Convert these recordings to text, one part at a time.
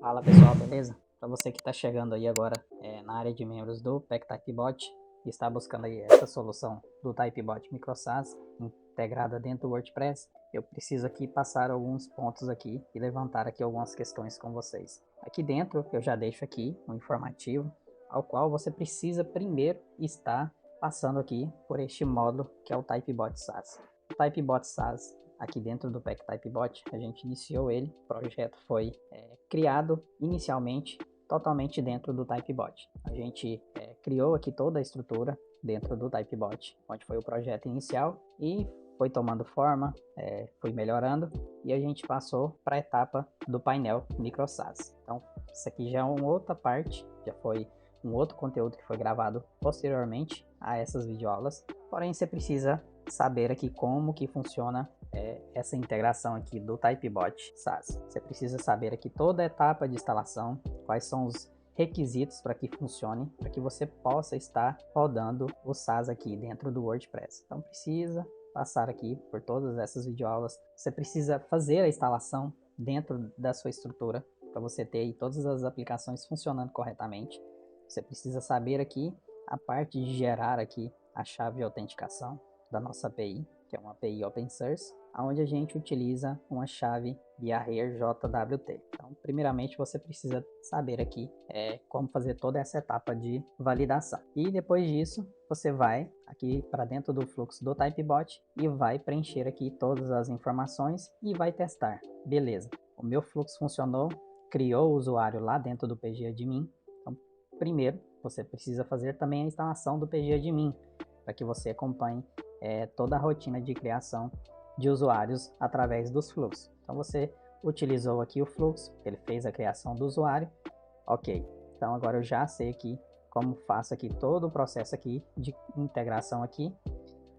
Fala pessoal, beleza? Para você que está chegando aí agora na área de membros do PackTypeBot e está buscando aí essa solução do TypeBot MicroSAS integrada dentro do WordPress, eu preciso aqui passar alguns pontos aqui e levantar aqui algumas questões com vocês. Aqui dentro eu já deixo aqui um informativo ao qual você precisa primeiro estar passando aqui por este módulo que é o TypeBot SaaS. O TypeBot SaaS aqui dentro do PackTypeBot, a gente iniciou ele, o projeto foi criado inicialmente totalmente dentro do TypeBot. A gente criou aqui toda a estrutura dentro do TypeBot, onde foi o projeto inicial e foi tomando forma, foi melhorando e a gente passou para a etapa do painel MicroSAS. Então, isso aqui já é uma outra parte, já foi um outro conteúdo que foi gravado posteriormente a essas videoaulas, porém você precisa saber aqui como que funciona essa integração aqui do TypeBot SaaS. Você precisa saber aqui toda a etapa de instalação, quais são os requisitos para que funcione, para que você possa estar rodando o SaaS aqui dentro do WordPress. Então precisa passar aqui por todas essas videoaulas. Você precisa fazer a instalação dentro da sua estrutura para você ter aí todas as aplicações funcionando corretamente. Você precisa saber aqui a parte de gerar aqui a chave de autenticação da nossa API, que é uma API open source, onde a gente utiliza uma chave Bearer JWT. Então, primeiramente, você precisa saber aqui como fazer toda essa etapa de validação. E depois disso, você vai aqui para dentro do fluxo do TypeBot e vai preencher aqui todas as informações e vai testar. Beleza, o meu fluxo funcionou, criou o usuário lá dentro do PGAdmin. Então, primeiro, você precisa fazer também a instalação do PGAdmin, para que você acompanhe toda a rotina de criação de usuários através dos fluxos. Então você utilizou aqui o fluxo, ele fez a criação do usuário, ok. Então agora eu já sei aqui como faço aqui todo o processo aqui de integração aqui.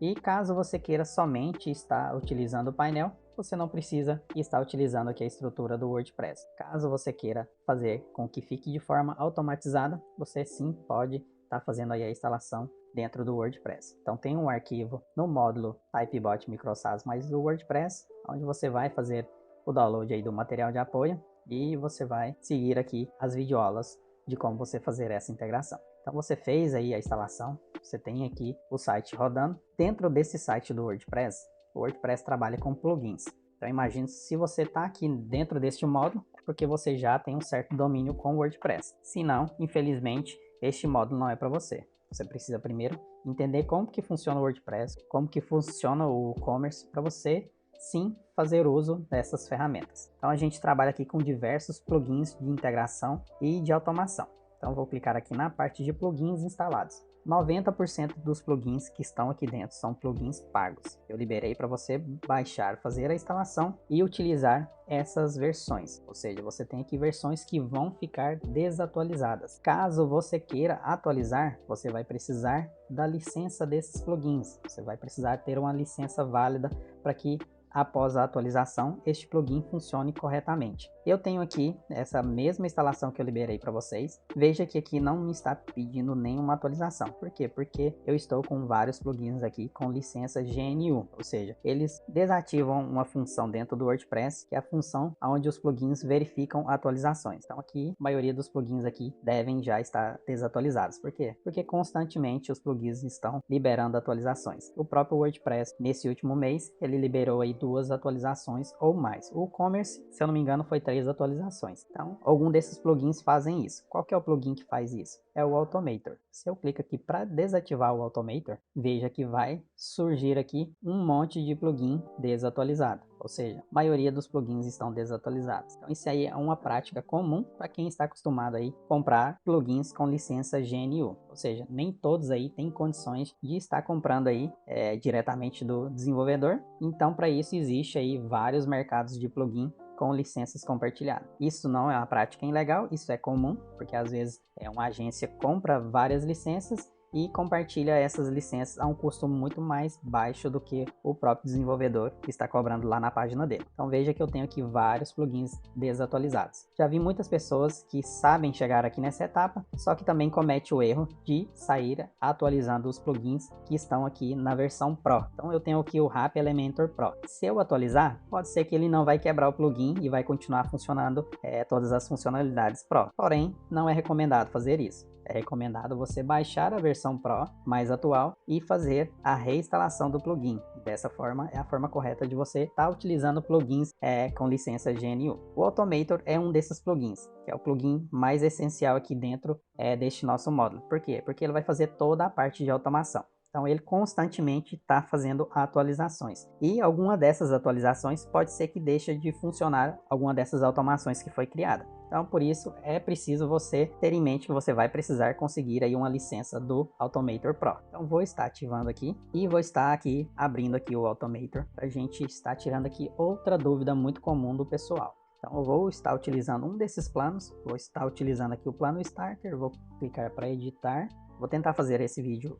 E caso você queira somente estar utilizando o painel, você não precisa estar utilizando aqui a estrutura do WordPress. Caso você queira fazer com que fique de forma automatizada, você sim pode estar fazendo aí a instalação dentro do WordPress. Então tem um arquivo no módulo TypeBot MicroSAS mais do WordPress, onde você vai fazer o download aí do material de apoio e você vai seguir aqui as videoaulas de como você fazer essa integração. Então você fez aí a instalação, você tem aqui o site rodando. Dentro desse site do WordPress, o WordPress trabalha com plugins. Então imagine se você está aqui dentro deste módulo, é porque você já tem um certo domínio com o WordPress. Se não, infelizmente, este módulo não é para você. Você precisa primeiro entender como que funciona o WordPress, como que funciona o e-commerce, para você sim fazer uso dessas ferramentas. Então a gente trabalha aqui com diversos plugins de integração e de automação. Então vou clicar aqui na parte de plugins instalados. 90% dos plugins que estão aqui dentro são plugins pagos. Eu liberei para você baixar, fazer a instalação e utilizar essas versões. Ou seja, você tem aqui versões que vão ficar desatualizadas. Caso você queira atualizar, você vai precisar da licença desses plugins. Você vai precisar ter uma licença válida para que após a atualização, este plugin funcione corretamente. Eu tenho aqui essa mesma instalação que eu liberei para vocês. Veja que aqui não me está pedindo nenhuma atualização. Por quê? Porque eu estou com vários plugins aqui com licença GNU, ou seja, eles desativam uma função dentro do WordPress, que é a função onde os plugins verificam atualizações. Então aqui, a maioria dos plugins aqui devem já estar desatualizados. Por quê? Porque constantemente os plugins estão liberando atualizações. O próprio WordPress, nesse último mês, ele liberou aí 2 atualizações ou mais. O e-commerce, se eu não me engano, foi 3 atualizações. Então, algum desses plugins fazem isso. Qual que é o plugin que faz isso? É o Automator. Se eu clico aqui para desativar o Automator, veja que vai surgir aqui um monte de plugin desatualizado. Ou seja, a maioria dos plugins estão desatualizados. Então isso aí é uma prática comum para quem está acostumado aí comprar plugins com licença GNU. Ou seja, nem todos aí têm condições de estar comprando aí diretamente do desenvolvedor. Então para isso existe aí vários mercados de plugin com licenças compartilhadas. Isso não é uma prática ilegal, isso é comum, porque às vezes uma agência compra várias licenças e compartilha essas licenças a um custo muito mais baixo do que o próprio desenvolvedor está cobrando lá na página dele. Então veja que eu tenho aqui vários plugins desatualizados. Já vi muitas pessoas que sabem chegar aqui nessa etapa, só que também comete o erro de sair atualizando os plugins que estão aqui na versão Pro. Então eu tenho aqui o RAP Elementor Pro. Se eu atualizar, pode ser que ele não vai quebrar o plugin e vai continuar funcionando todas as funcionalidades Pro. Porém, não é recomendado fazer isso. É recomendado você baixar a versão Pro mais atual e fazer a reinstalação do plugin. Dessa forma, é a forma correta de você estar utilizando plugins com licença GNU. O Automator é um desses plugins, que é o plugin mais essencial aqui dentro deste nosso módulo. Por quê? Porque ele vai fazer toda a parte de automação. Então ele constantemente está fazendo atualizações. E alguma dessas atualizações pode ser que deixe de funcionar alguma dessas automações que foi criada. Então por isso é preciso você ter em mente que você vai precisar conseguir aí uma licença do Automator Pro. Então vou estar ativando aqui e vou estar aqui abrindo aqui o Automator para a gente estar tirando aqui outra dúvida muito comum do pessoal. Então eu vou estar utilizando um desses planos, vou estar utilizando aqui o plano Starter, vou clicar para editar, vou tentar fazer esse vídeo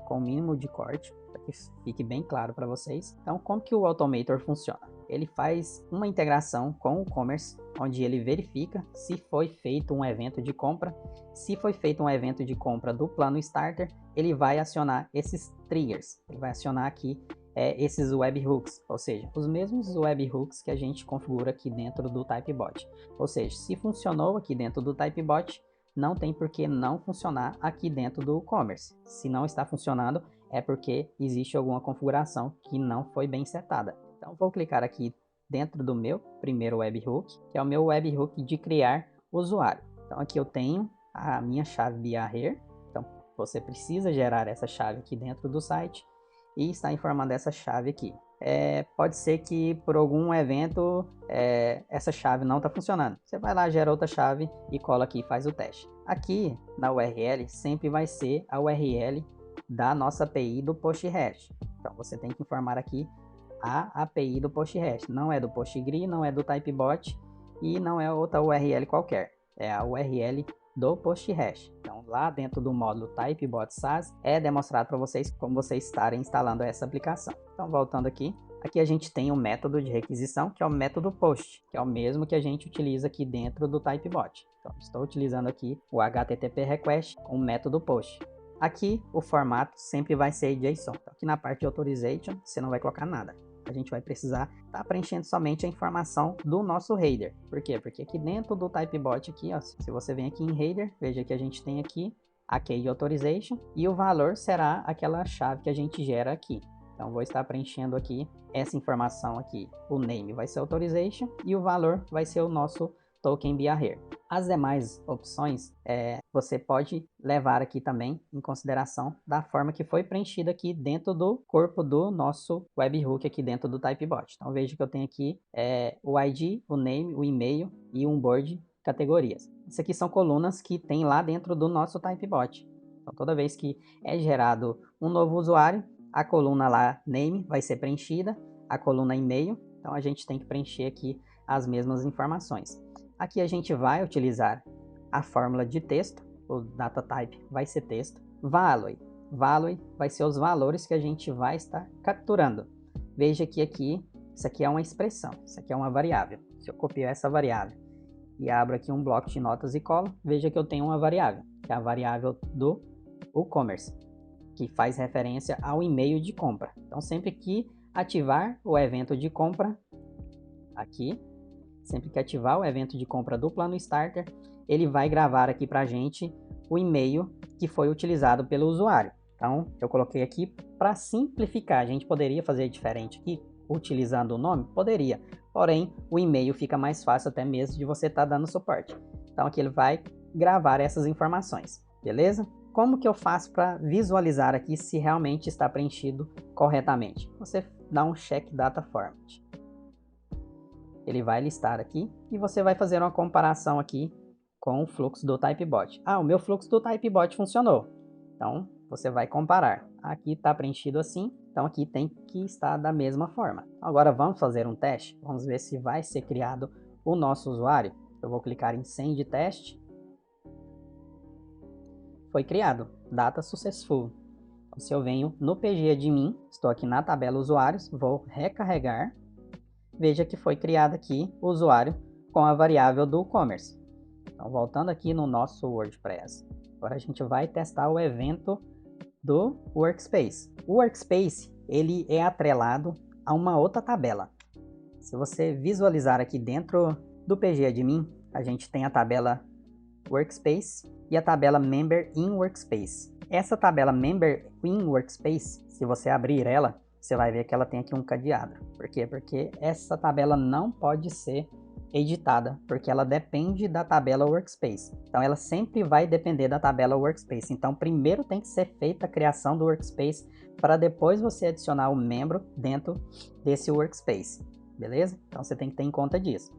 com o mínimo de corte, para que fique bem claro para vocês. Então, como que o Automator funciona? Ele faz uma integração com o Commerce, onde ele verifica se foi feito um evento de compra. Se foi feito um evento de compra do plano Starter, ele vai acionar esses triggers. Ele vai acionar aqui esses webhooks, ou seja, os mesmos webhooks que a gente configura aqui dentro do Typebot. Ou seja, se funcionou aqui dentro do Typebot, não tem por que não funcionar aqui dentro do Commerce. Se não está funcionando, é porque existe alguma configuração que não foi bem setada. Então, vou clicar aqui dentro do meu primeiro webhook, que é o meu webhook de criar usuário. Então, aqui eu tenho a minha chave BIA-here. Então, você precisa gerar essa chave aqui dentro do site e está informando essa chave aqui. Pode ser que por algum evento essa chave não está funcionando. Você vai lá, gera outra chave e cola aqui e faz o teste. Aqui na URL sempre vai ser a URL da nossa API do Postgres. Então você tem que informar aqui a API do Postgres. Não é do Postgre, não é do Typebot e não é outra URL qualquer. É a URL do Postgres. Então lá dentro do módulo Typebot SaaS é demonstrado para vocês como vocês estarem instalando essa aplicação. Então voltando aqui a gente tem o método de requisição, que é o método post, que é o mesmo que a gente utiliza aqui dentro do Typebot. Então estou utilizando aqui o HTTP request com o método post. Aqui o formato sempre vai ser JSON. Então, aqui na parte de authorization você não vai colocar nada. A gente vai precisar estar preenchendo somente a informação do nosso header. Por quê? Porque aqui dentro do Typebot aqui, ó, se você vem aqui em header, veja que a gente tem aqui a key de authorization e o valor será aquela chave que a gente gera aqui. Então vou estar preenchendo aqui essa informação aqui. O name vai ser authorization e o valor vai ser o nosso token BIA-here. As demais opções você pode levar aqui também em consideração da forma que foi preenchida aqui dentro do corpo do nosso webhook aqui dentro do Typebot. Então veja que eu tenho aqui o ID, o name, o e-mail e o onboard categorias. Isso aqui são colunas que tem lá dentro do nosso Typebot. Então toda vez que é gerado um novo usuário, a coluna lá name vai ser preenchida, a coluna e-mail, então a gente tem que preencher aqui as mesmas informações. Aqui a gente vai utilizar a fórmula de texto, o data type vai ser texto, value vai ser os valores que a gente vai estar capturando. Veja que aqui, isso aqui é uma expressão, isso aqui é uma variável. Se eu copiar essa variável e abro aqui um bloco de notas e colo, veja que eu tenho uma variável, que é a variável do WooCommerce, que faz referência ao e-mail de compra. Então sempre que ativar o evento de compra, aqui, sempre que ativar o evento de compra do plano Starter, ele vai gravar aqui para a gente o e-mail que foi utilizado pelo usuário. Então, eu coloquei aqui para simplificar. A gente poderia fazer diferente aqui, utilizando o nome? Poderia. Porém, o e-mail fica mais fácil até mesmo de você estar dando suporte. Então, aqui ele vai gravar essas informações. Beleza? Como que eu faço para visualizar aqui se realmente está preenchido corretamente? Você dá um check data format. Ele vai listar aqui e você vai fazer uma comparação aqui com o fluxo do Typebot. Ah, o meu fluxo do Typebot funcionou. Então, você vai comparar. Aqui está preenchido assim, então aqui tem que estar da mesma forma. Agora vamos fazer um teste. Vamos ver se vai ser criado o nosso usuário. Eu vou clicar em Send Teste. foi criado, data successful. Então, se eu venho no pgadmin, estou aqui na tabela usuários, vou recarregar, veja que foi criado aqui o usuário com a variável do commerce. Então, voltando aqui no nosso WordPress, agora a gente vai testar o evento do Workspace. O Workspace, ele é atrelado a uma outra tabela. Se você visualizar aqui dentro do pgadmin, a gente tem a tabela Workspace e a tabela Member in Workspace. Essa tabela Member in Workspace, se você abrir ela, você vai ver que ela tem aqui um cadeado. Por quê? Porque essa tabela não pode ser editada, porque ela depende da tabela Workspace. Então, ela sempre vai depender da tabela Workspace. Então, primeiro tem que ser feita a criação do Workspace para depois você adicionar o membro dentro desse Workspace. Beleza? Então, você tem que ter em conta disso.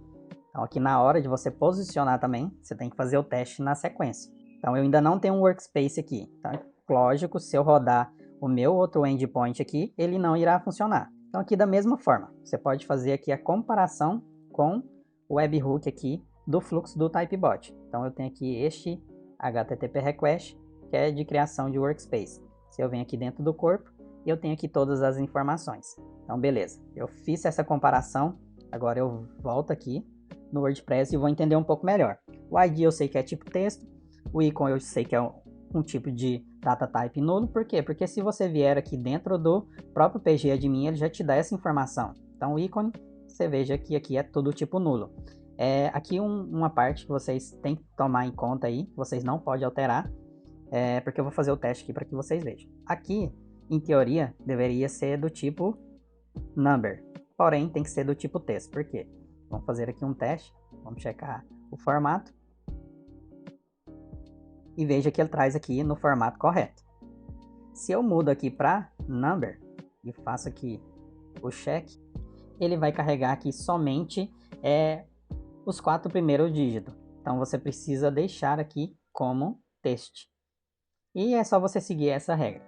Então, aqui na hora de você posicionar também, você tem que fazer o teste na sequência. Então, eu ainda não tenho um Workspace aqui. Então, lógico, se eu rodar o meu outro endpoint aqui, ele não irá funcionar. Então, aqui da mesma forma, você pode fazer aqui a comparação com o webhook aqui do fluxo do Typebot. Então, eu tenho aqui este HTTP request, que é de criação de Workspace. Se eu venho aqui dentro do corpo, eu tenho aqui todas as informações. Então, beleza. Eu fiz essa comparação, agora eu volto aqui no WordPress e vou entender um pouco melhor. O ID eu sei que é tipo texto, o ícone eu sei que é um tipo de data type nulo. Por quê? Porque se você vier aqui dentro do próprio pgadmin, ele já te dá essa informação. Então, o ícone, você veja que aqui é tudo tipo nulo. Aqui uma parte que vocês têm que tomar em conta aí, que vocês não podem alterar, porque eu vou fazer o teste aqui para que vocês vejam. Aqui, em teoria, deveria ser do tipo number, porém tem que ser do tipo texto. Por quê? Vamos fazer aqui um teste, vamos checar o formato e veja que ele traz aqui no formato correto. Se eu mudo aqui para number e faço aqui o check, ele vai carregar aqui somente os 4 primeiros dígitos. Então você precisa deixar aqui como text. E é só você seguir essa regra.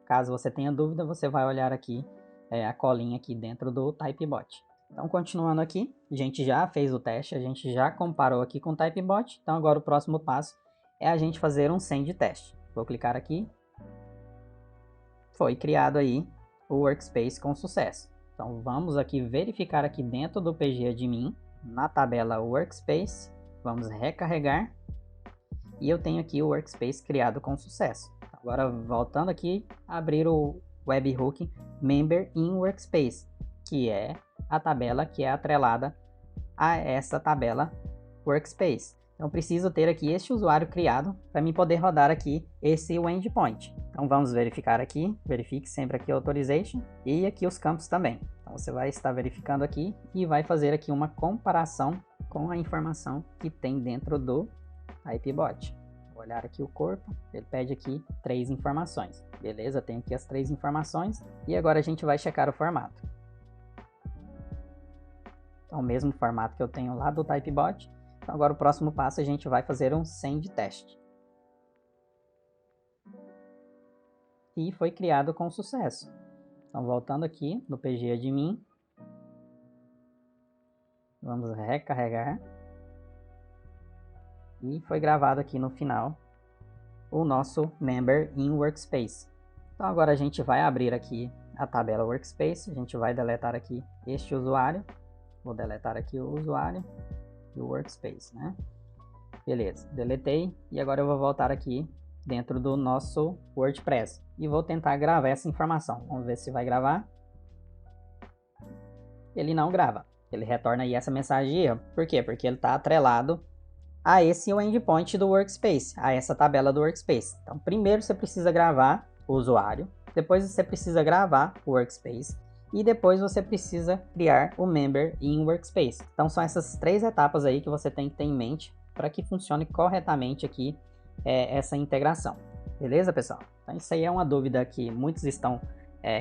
Caso você tenha dúvida, você vai olhar aqui a colinha aqui dentro do Typebot. Então, continuando aqui, a gente já fez o teste, a gente já comparou aqui com o Typebot. Então, agora o próximo passo é a gente fazer um send teste. Vou clicar aqui. Foi criado aí o Workspace com sucesso. Então, vamos aqui verificar aqui dentro do pgadmin, na tabela Workspace. Vamos recarregar. E eu tenho aqui o Workspace criado com sucesso. Agora, voltando aqui, abrir o webhook Member in Workspace, que é a tabela que é atrelada a essa tabela Workspace. Então, preciso ter aqui este usuário criado para mim poder rodar aqui esse endpoint. Então, vamos verificar aqui. Verifique sempre aqui Authorization e aqui os campos também. Então, você vai estar verificando aqui e vai fazer aqui uma comparação com a informação que tem dentro do Typebot. Vou olhar aqui o corpo, ele pede aqui 3 informações. Beleza, tem aqui as 3 informações e agora a gente vai checar o formato. Então, o mesmo formato que eu tenho lá do Typebot. Então, agora o próximo passo a gente vai fazer um send teste. E foi criado com sucesso. Então, voltando aqui no pgadmin, vamos recarregar. E foi gravado aqui no final o nosso Member in Workspace. Então, agora a gente vai abrir aqui a tabela Workspace. A gente vai deletar aqui este usuário. Vou deletar aqui o usuário e o Workspace, né? Beleza, deletei. E agora eu vou voltar aqui dentro do nosso WordPress. E vou tentar gravar essa informação. Vamos ver se vai gravar. Ele não grava. Ele retorna aí essa mensagem de erro. Por quê? Porque ele está atrelado a esse endpoint do Workspace, a essa tabela do Workspace. Então, primeiro você precisa gravar o usuário. Depois você precisa gravar o Workspace. E depois você precisa criar o Member in Workspace. Então, são essas 3 etapas aí que você tem que ter em mente para que funcione corretamente aqui essa integração. Beleza, pessoal? Então, isso aí é uma dúvida que muitos estão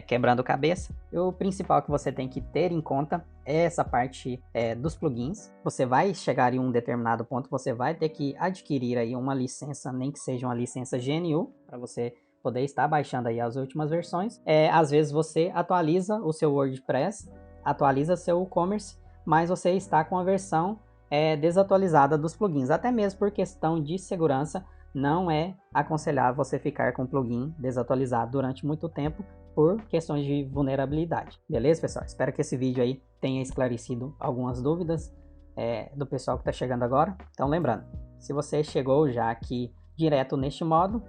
quebrando cabeça. E o principal que você tem que ter em conta é essa parte dos plugins. Você vai chegar em um determinado ponto, você vai ter que adquirir aí uma licença, nem que seja uma licença GNU, para você poder estar baixando aí as últimas versões. Às vezes você atualiza o seu WordPress, atualiza seu e-commerce, mas você está com a versão desatualizada dos plugins. Até mesmo por questão de segurança, não é aconselhável você ficar com o plugin desatualizado durante muito tempo por questões de vulnerabilidade. Beleza, pessoal? Espero que esse vídeo aí tenha esclarecido algumas dúvidas do pessoal que está chegando agora. Então, lembrando, se você chegou já aqui direto neste módulo,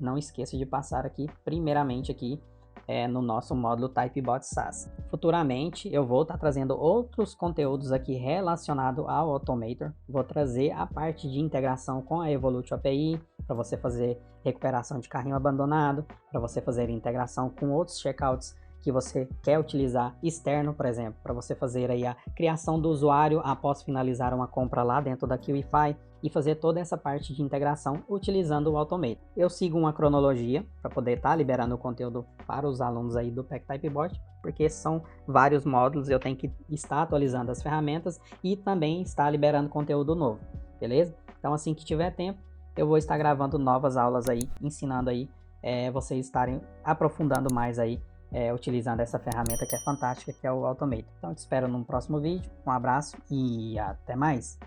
não esqueça de passar aqui, primeiramente aqui, no nosso módulo TypeBot SaaS. Futuramente eu vou estar trazendo outros conteúdos aqui relacionados ao Automator. Vou trazer a parte de integração com a Evolute API, para você fazer recuperação de carrinho abandonado, para você fazer integração com outros checkouts que você quer utilizar externo, por exemplo, para você fazer aí a criação do usuário após finalizar uma compra lá dentro da QIFI e fazer toda essa parte de integração utilizando o Automator. Eu sigo uma cronologia para poder estar liberando o conteúdo para os alunos aí do PEC TypeBot, porque são vários módulos, eu tenho que estar atualizando as ferramentas e também estar liberando conteúdo novo, beleza? Então assim que tiver tempo, eu vou estar gravando novas aulas aí, ensinando aí vocês estarem aprofundando mais aí utilizando essa ferramenta que é fantástica, que é o Automator. Então, eu te espero no próximo vídeo. Um abraço e até mais!